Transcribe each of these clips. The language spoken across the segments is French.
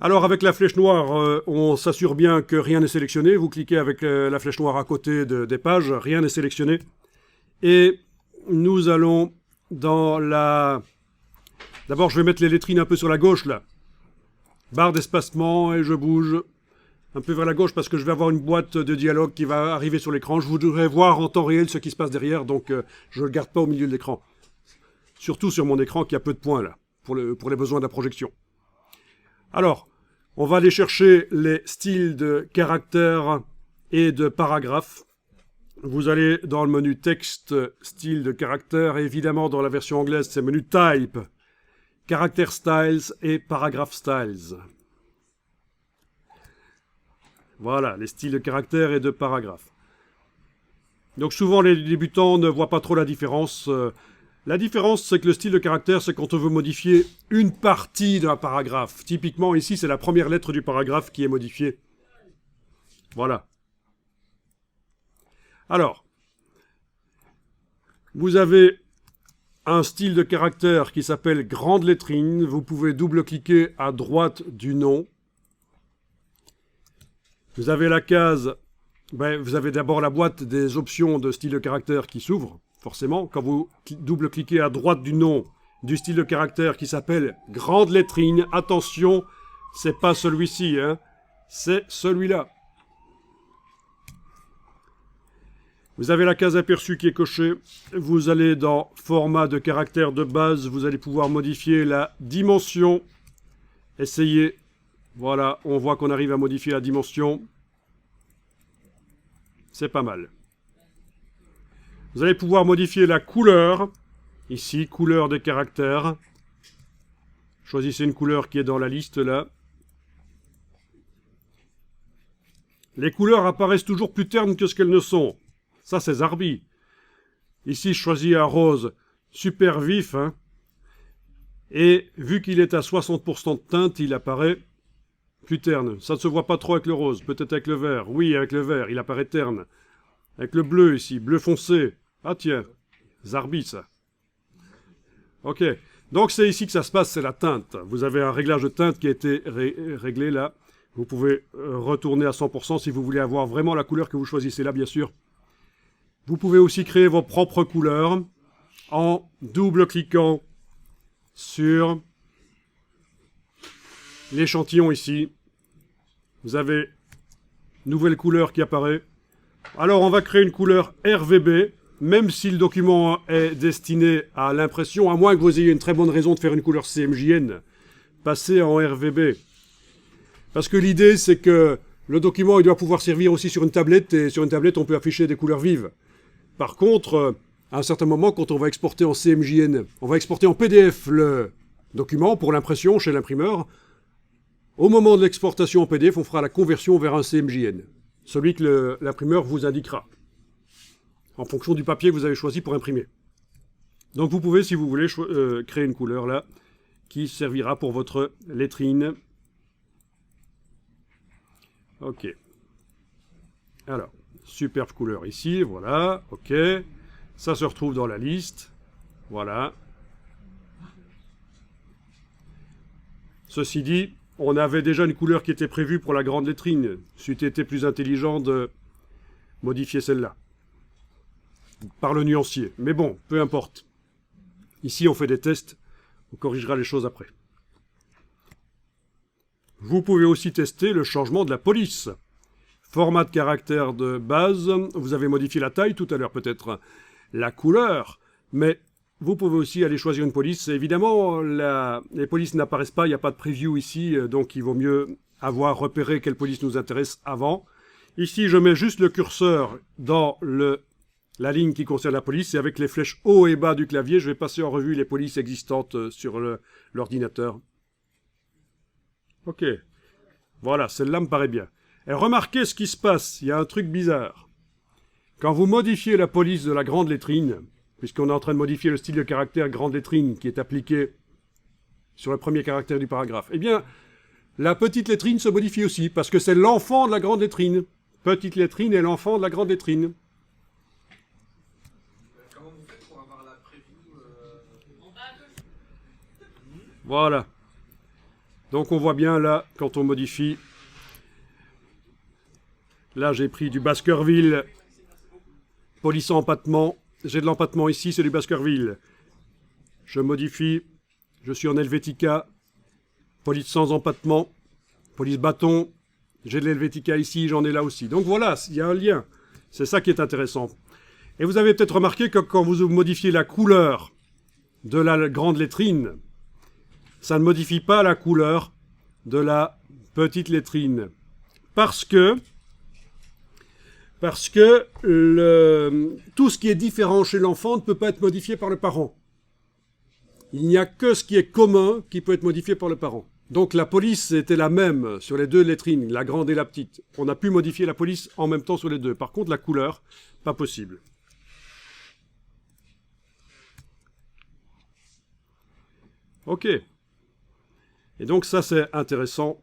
Alors avec la flèche noire, on s'assure bien que rien n'est sélectionné. Vous cliquez avec la flèche noire à côté des pages, rien n'est sélectionné. Et nous allons dans la... D'abord, je vais mettre les lettrines un peu sur la gauche, là. Barre d'espacement, et je bouge un peu vers la gauche parce que je vais avoir une boîte de dialogue qui va arriver sur l'écran. Je voudrais voir en temps réel ce qui se passe derrière, donc je ne le garde pas au milieu de l'écran. Surtout sur mon écran qui a peu de points, là, pour les besoins de la projection. Alors, on va aller chercher les styles de caractères et de paragraphes. Vous allez dans le menu texte, style de caractère, et évidemment dans la version anglaise, c'est menu type, character styles et paragraph styles. Voilà, les styles de caractère et de paragraphe. Donc souvent les débutants ne voient pas trop la différence. La différence, c'est que le style de caractère, c'est quand on veut modifier une partie d'un paragraphe. Typiquement, ici, c'est la première lettre du paragraphe qui est modifiée. Voilà. Alors, vous avez un style de caractère qui s'appelle grande lettrine. Vous pouvez double-cliquer à droite du nom. Vous avez la case, vous avez d'abord la boîte des options de style de caractère qui s'ouvre, forcément. Quand vous double-cliquez à droite du nom du style de caractère qui s'appelle grande lettrine, attention, c'est pas celui-ci, hein, c'est celui-là. Vous avez la case aperçue qui est cochée. Vous allez dans format de caractère de base. Vous allez pouvoir modifier la dimension. Essayez. Voilà, on voit qu'on arrive à modifier la dimension. C'est pas mal. Vous allez pouvoir modifier la couleur. Ici, couleur des caractères. Choisissez une couleur qui est dans la liste là. Les couleurs apparaissent toujours plus ternes que ce qu'elles ne sont. Ça, c'est Zarbi. Ici, je choisis un rose super vif. Hein. Et vu qu'il est à 60% de teinte, il apparaît plus terne. Ça ne se voit pas trop avec le rose. Peut-être avec le vert. Oui, avec le vert, il apparaît terne. Avec le bleu ici, bleu foncé. Ah tiens, Zarbi, ça. Ok. Donc, c'est ici que ça se passe, c'est la teinte. Vous avez un réglage de teinte qui a été réglé là. Vous pouvez retourner à 100% si vous voulez avoir vraiment la couleur que vous choisissez là, bien sûr. Vous pouvez aussi créer vos propres couleurs en double-cliquant sur l'échantillon ici. Vous avez une nouvelle couleur qui apparaît. Alors on va créer une couleur RVB, même si le document est destiné à l'impression, à moins que vous ayez une très bonne raison de faire une couleur CMJN, passez en RVB. Parce que l'idée c'est que le document il doit pouvoir servir aussi sur une tablette, et sur une tablette on peut afficher des couleurs vives. Par contre, à un certain moment, quand on va exporter en CMJN, on va exporter en PDF le document pour l'impression chez l'imprimeur. Au moment de l'exportation en PDF, on fera la conversion vers un CMJN, celui que l'imprimeur vous indiquera, en fonction du papier que vous avez choisi pour imprimer. Donc vous pouvez, si vous voulez, créer une couleur là, qui servira pour votre lettrine. Ok. Alors. Superbe couleur ici, voilà, ok. Ça se retrouve dans la liste, voilà. Ceci dit, on avait déjà une couleur qui était prévue pour la grande lettrine. C'eût été plus intelligent de modifier celle-là, par le nuancier. Mais bon, peu importe. Ici, on fait des tests, on corrigera les choses après. Vous pouvez aussi tester le changement de la police. Format de caractère de base, vous avez modifié la taille tout à l'heure, peut-être la couleur, mais vous pouvez aussi aller choisir une police. Évidemment, les polices n'apparaissent pas, il n'y a pas de preview ici, donc il vaut mieux avoir repéré quelle police nous intéresse avant. Ici, je mets juste le curseur dans la ligne qui concerne la police, et avec les flèches haut et bas du clavier, je vais passer en revue les polices existantes sur l'ordinateur. Ok, voilà, celle-là me paraît bien. Et remarquez ce qui se passe, il y a un truc bizarre. Quand vous modifiez la police de la grande lettrine, puisqu'on est en train de modifier le style de caractère grande lettrine qui est appliqué sur le premier caractère du paragraphe, eh bien, la petite lettrine se modifie aussi, parce que c'est l'enfant de la grande lettrine. Petite lettrine est l'enfant de la grande lettrine. Comment vous faites pour avoir la preview Voilà. Donc on voit bien là, quand on modifie, là j'ai pris du Baskerville, polissant empattement, j'ai de l'empattement ici, c'est du Baskerville. Je modifie, je suis en Helvetica, police sans empattement, police bâton, j'ai de l'Helvetica ici, j'en ai là aussi. Donc voilà, il y a un lien, c'est ça qui est intéressant. Et vous avez peut-être remarqué que quand vous modifiez la couleur de la grande lettrine, ça ne modifie pas la couleur de la petite lettrine. Parce que tout ce qui est différent chez l'enfant ne peut pas être modifié par le parent. Il n'y a que ce qui est commun qui peut être modifié par le parent. Donc la police était la même sur les deux lettrines, la grande et la petite. On a pu modifier la police en même temps sur les deux. Par contre, la couleur, pas possible. Ok. Et donc ça, c'est intéressant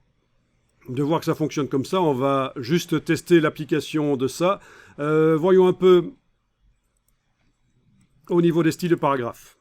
de voir que ça fonctionne comme ça. On va juste tester l'application de ça. Voyons un peu au niveau des styles de paragraphes.